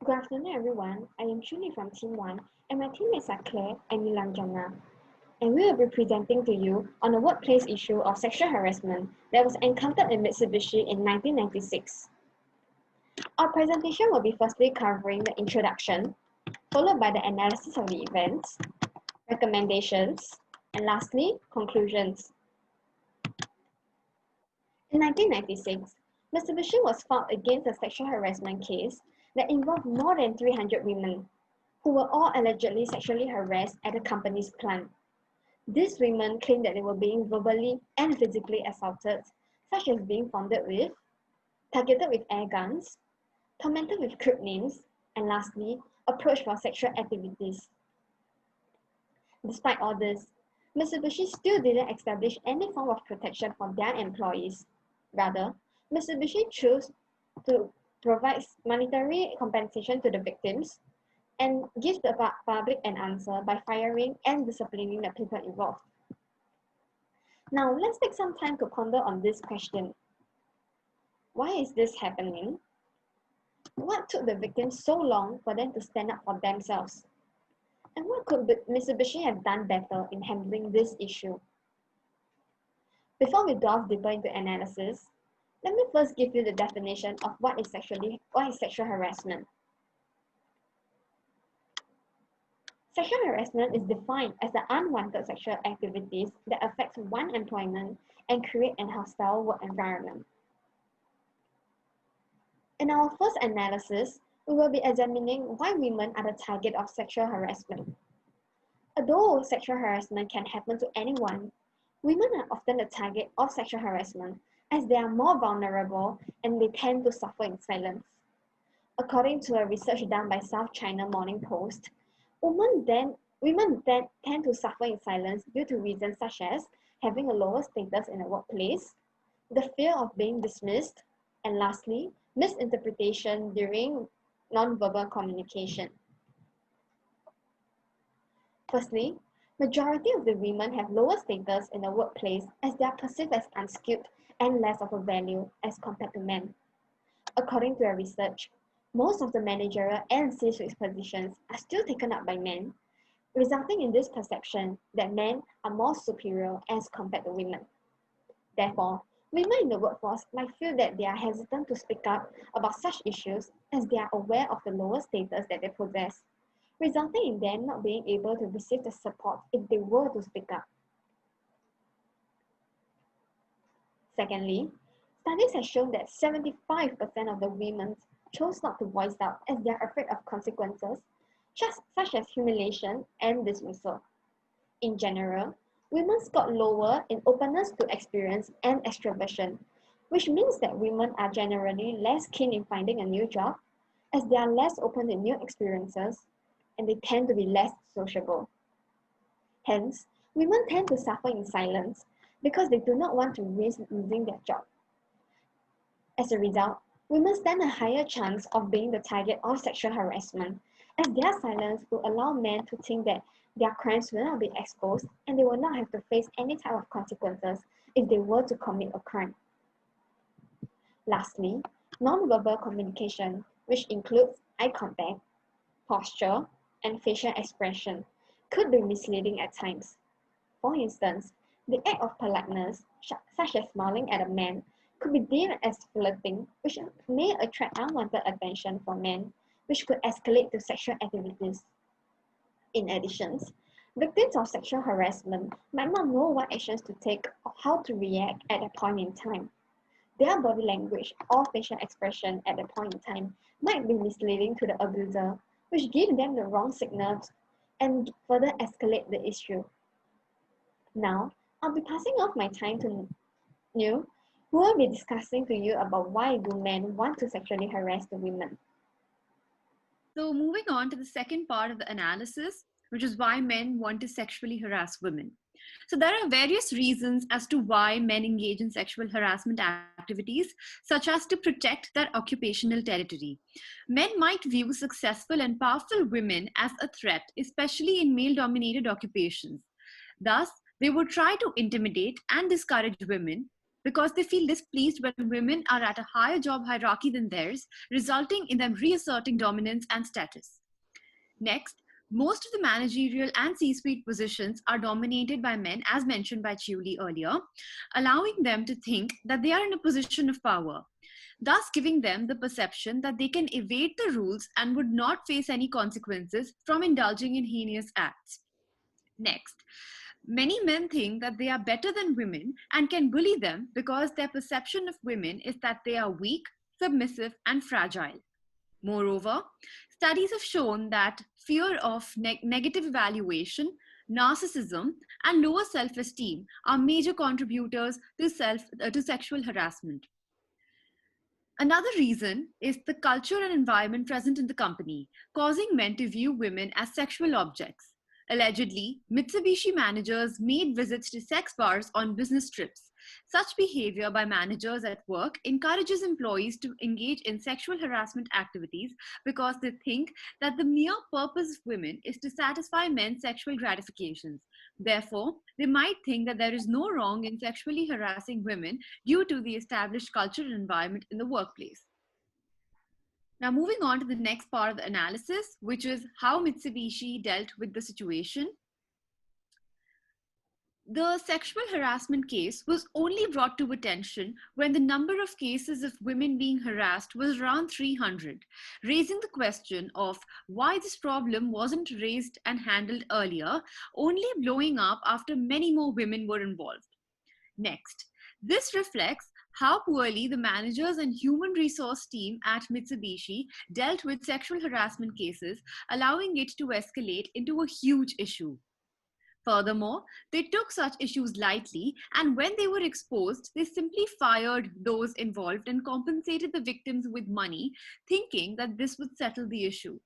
Good afternoon, everyone. I am Chuni from Team 1, and my teammates are Claire and Nilanjana. And we will be presenting to you on a workplace issue of sexual harassment that was encountered in Mitsubishi in 1996. Our presentation will be firstly covering the introduction, followed by the analysis of the events, recommendations, and lastly, conclusions. In 1996, Mitsubishi was filed against a sexual harassment case that involved more than 300 women, who were all allegedly sexually harassed at the company's plant. These women claimed that they were being verbally and physically assaulted, such as being taunted with, targeted with air guns, tormented with crypt names, and lastly, approached for sexual activities. Despite all this, Mitsubishi still didn't establish any form of protection for their employees. Rather, Mitsubishi chose to provide monetary compensation to the victims and give the public an answer by firing and disciplining the people involved. Now, let's take some time to ponder on this question. Why is this happening? What took the victims so long for them to stand up for themselves? And what could Mitsubishi have done better in handling this issue? Before we delve deeper into analysis, let me first give you the definition of what is sexual harassment. Sexual harassment is defined as the unwanted sexual activities that affect one's employment and create an hostile work environment. In our first analysis, we will be examining why women are the target of sexual harassment. Although sexual harassment can happen to anyone, women are often the target of sexual harassment as they are more vulnerable and they tend to suffer in silence. According to a research done by South China Morning Post, women then tend to suffer in silence due to reasons such as having a lower status in the workplace, the fear of being dismissed, and lastly, misinterpretation during non-verbal communication. Firstly, majority of the women have lower status in the workplace as they are perceived as unskilled and less of a value as compared to men. According to a research, most of the managerial and C-suite positions are still taken up by men, resulting in this perception that men are more superior as compared to women. Therefore, women in the workforce might feel that they are hesitant to speak up about such issues as they are aware of the lower status that they possess, resulting in them not being able to receive the support if they were to speak up. Secondly, studies have shown that 75% of the women chose not to voice out as they are afraid of consequences, such as humiliation and dismissal. In general, women scored lower in openness to experience and extroversion, which means that women are generally less keen in finding a new job as they are less open to new experiences and they tend to be less sociable. Hence, women tend to suffer in silence because they do not want to risk losing their job. As a result, women stand a higher chance of being the target of sexual harassment, as their silence will allow men to think that their crimes will not be exposed and they will not have to face any type of consequences if they were to commit a crime. Lastly, non-verbal communication, which includes eye contact, posture, and facial expression, could be misleading at times. For instance, the act of politeness, such as smiling at a man, could be deemed as flirting, which may attract unwanted attention from men, which could escalate to sexual activities. In addition, victims of sexual harassment might not know what actions to take or how to react at a point in time. Their body language or facial expression at a point in time might be misleading to the abuser, which give them the wrong signals and further escalate the issue. Now, I'll be passing off my time to Neil, who will be discussing to you about why do men want to sexually harass the women. So moving on to the second part of the analysis, which is why men want to sexually harass women. So there are various reasons as to why men engage in sexual harassment activities, such as to protect their occupational territory. Men might view successful and powerful women as a threat, especially in male-dominated occupations. Thus, they would try to intimidate and discourage women because they feel displeased when women are at a higher job hierarchy than theirs, resulting in them reasserting dominance and status. Next, most of the managerial and C suite positions are dominated by men, as mentioned by Chiuli earlier, allowing them to think that they are in a position of power, thus giving them the perception that they can evade the rules and would not face any consequences from indulging in heinous acts. Next, many men think that they are better than women and can bully them because their perception of women is that they are weak, submissive, and fragile. Moreover, studies have shown that fear of negative evaluation, narcissism, and lower self esteem are major contributors to sexual harassment. Another reason is the culture and environment present in the company, causing men to view women as sexual objects. Allegedly, Mitsubishi managers made visits to sex bars on business trips. Such behavior by managers at work encourages employees to engage in sexual harassment activities because they think that the mere purpose of women is to satisfy men's sexual gratifications. Therefore, they might think that there is no wrong in sexually harassing women due to the established culture and environment in the workplace. Now, moving on to the next part of the analysis, which is how Mitsubishi dealt with the situation. The sexual harassment case was only brought to attention when the number of cases of women being harassed was around 300, raising the question of why this problem wasn't raised and handled earlier, only blowing up after many more women were involved. Next, this reflects how poorly the managers and human resource team at Mitsubishi dealt with sexual harassment cases, allowing it to escalate into a huge issue. Furthermore, they took such issues lightly, and when they were exposed, they simply fired those involved and compensated the victims with money, thinking that this would settle the issue.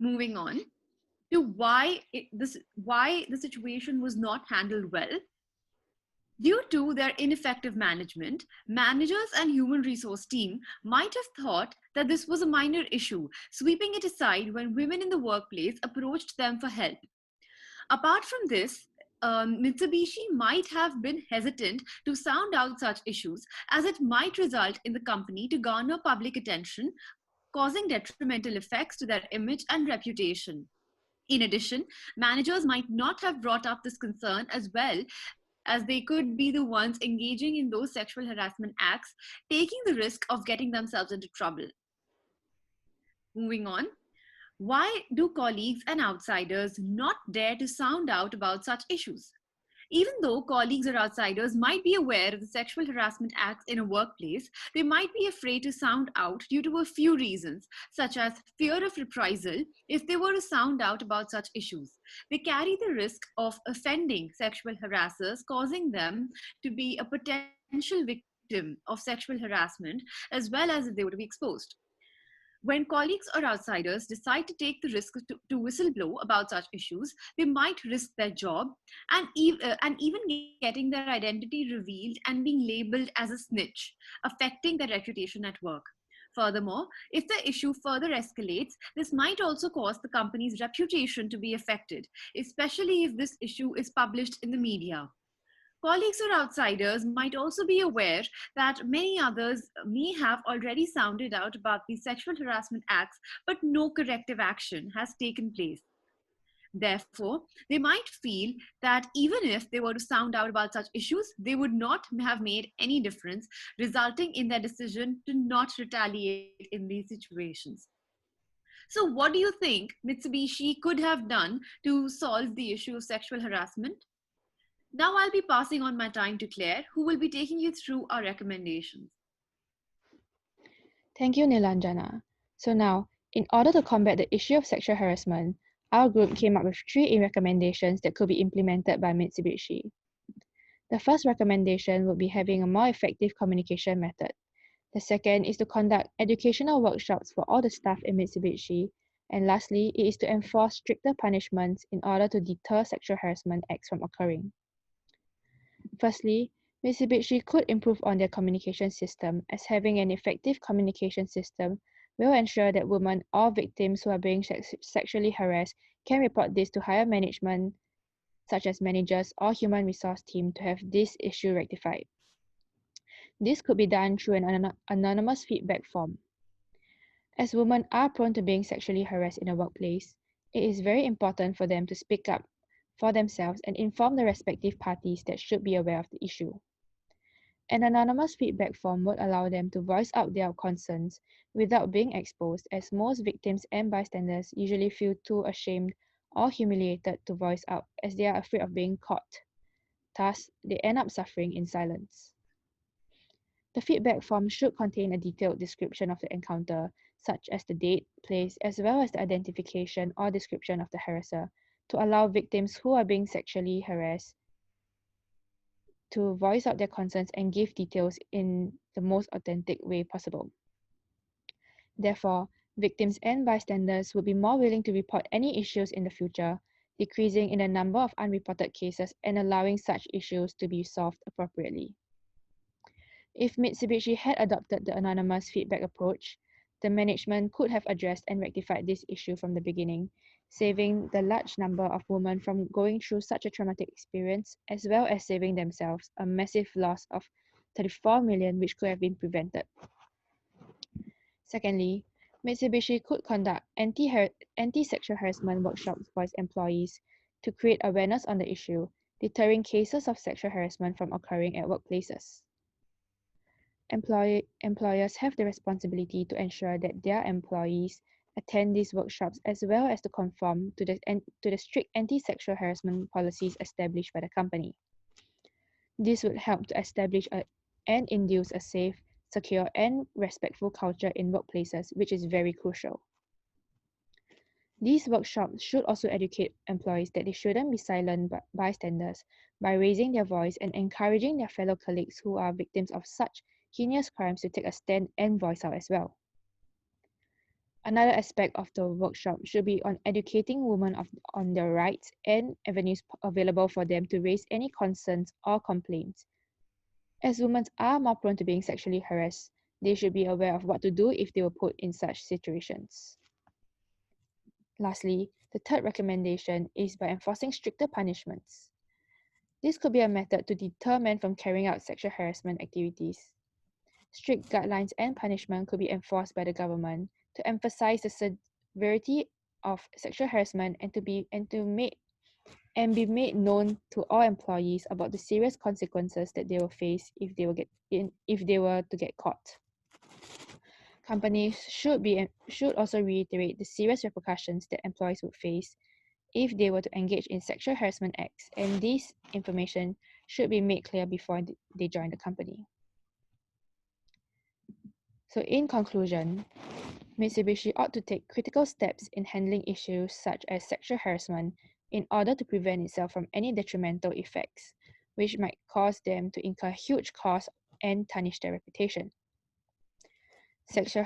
Moving on to why the situation was not handled well. Due to their ineffective management, managers and human resource team might have thought that this was a minor issue, sweeping it aside when women in the workplace approached them for help. Apart from this, Mitsubishi might have been hesitant to sound out such issues as it might result in the company to garner public attention, causing detrimental effects to their image and reputation. In addition, managers might not have brought up this concern as well, as they could be the ones engaging in those sexual harassment acts, taking the risk of getting themselves into trouble. Moving on, why do colleagues and outsiders not dare to sound out about such issues? Even though colleagues or outsiders might be aware of the sexual harassment acts in a workplace, they might be afraid to sound out due to a few reasons, such as fear of reprisal if they were to sound out about such issues. They carry the risk of offending sexual harassers, causing them to be a potential victim of sexual harassment, as well as if they were to be exposed. When colleagues or outsiders decide to take the risk to whistleblow about such issues, they might risk their job and even getting their identity revealed and being labeled as a snitch, affecting their reputation at work. Furthermore, if the issue further escalates, this might also cause the company's reputation to be affected, especially if this issue is published in the media. Colleagues or outsiders might also be aware that many others may have already sounded out about these sexual harassment acts, but no corrective action has taken place. Therefore, they might feel that even if they were to sound out about such issues, they would not have made any difference, resulting in their decision to not retaliate in these situations. So, what do you think Mitsubishi could have done to solve the issue of sexual harassment? Now I'll be passing on my time to Claire, who will be taking you through our recommendations. Thank you, Nilanjana. So now, in order to combat the issue of sexual harassment, our group came up with 3 recommendations that could be implemented by Mitsubishi. The first recommendation would be having a more effective communication method. The second is to conduct educational workshops for all the staff in Mitsubishi. And lastly, it is to enforce stricter punishments in order to deter sexual harassment acts from occurring. Firstly, Mitsubishi could improve on their communication system, as having an effective communication system will ensure that women or victims who are being sexually harassed can report this to higher management, such as managers or human resource team, to have this issue rectified. This could be done through an anonymous feedback form. As women are prone to being sexually harassed in the workplace, it is very important for them to speak up for themselves and inform the respective parties that should be aware of the issue. An anonymous feedback form would allow them to voice out their concerns without being exposed, as most victims and bystanders usually feel too ashamed or humiliated to voice out as they are afraid of being caught. Thus, they end up suffering in silence. The feedback form should contain a detailed description of the encounter, such as the date, place, as well as the identification or description of the harasser, to allow victims who are being sexually harassed to voice out their concerns and give details in the most authentic way possible. Therefore, victims and bystanders would be more willing to report any issues in the future, decreasing in the number of unreported cases and allowing such issues to be solved appropriately. If Mitsubishi had adopted the anonymous feedback approach, the management could have addressed and rectified this issue from the beginning, saving the large number of women from going through such a traumatic experience, as well as saving themselves a massive loss of 34 million which could have been prevented. Secondly, Mitsubishi could conduct anti-sexual harassment workshops for its employees to create awareness on the issue, deterring cases of sexual harassment from occurring at workplaces. Employers have the responsibility to ensure that their employees attend these workshops as well as to conform to the strict anti-sexual harassment policies established by the company. This would help to establish and induce a safe, secure, and respectful culture in workplaces, which is very crucial. These workshops should also educate employees that they shouldn't be silent bystanders by raising their voice and encouraging their fellow colleagues who are victims of such heinous crimes to take a stand and voice out as well. Another aspect of the workshop should be on educating women on their rights and avenues available for them to raise any concerns or complaints. As women are more prone to being sexually harassed, they should be aware of what to do if they were put in such situations. Lastly, the third recommendation is by enforcing stricter punishments. This could be a method to deter men from carrying out sexual harassment activities. Strict guidelines and punishment could be enforced by the government to emphasize the severity of sexual harassment and be made known to all employees about the serious consequences that they will face if they were to get caught. Companies should also reiterate the serious repercussions that employees would face if they were to engage in sexual harassment acts, and this information should be made clear before they join the company. So in conclusion, Mitsubishi ought to take critical steps in handling issues such as sexual harassment in order to prevent itself from any detrimental effects, which might cause them to incur huge costs and tarnish their reputation. Sexual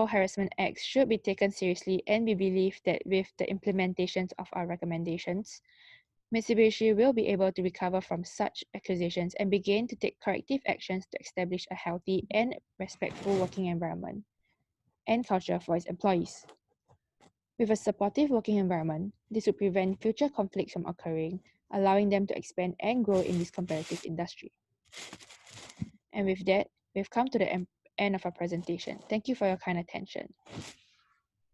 harassment acts should be taken seriously, and we believe that with the implementations of our recommendations, Mitsubishi will be able to recover from such accusations and begin to take corrective actions to establish a healthy and respectful working environment and culture for its employees. With a supportive working environment, this will prevent future conflicts from occurring, allowing them to expand and grow in this competitive industry. And with that, we've come to the end of our presentation. Thank you for your kind attention.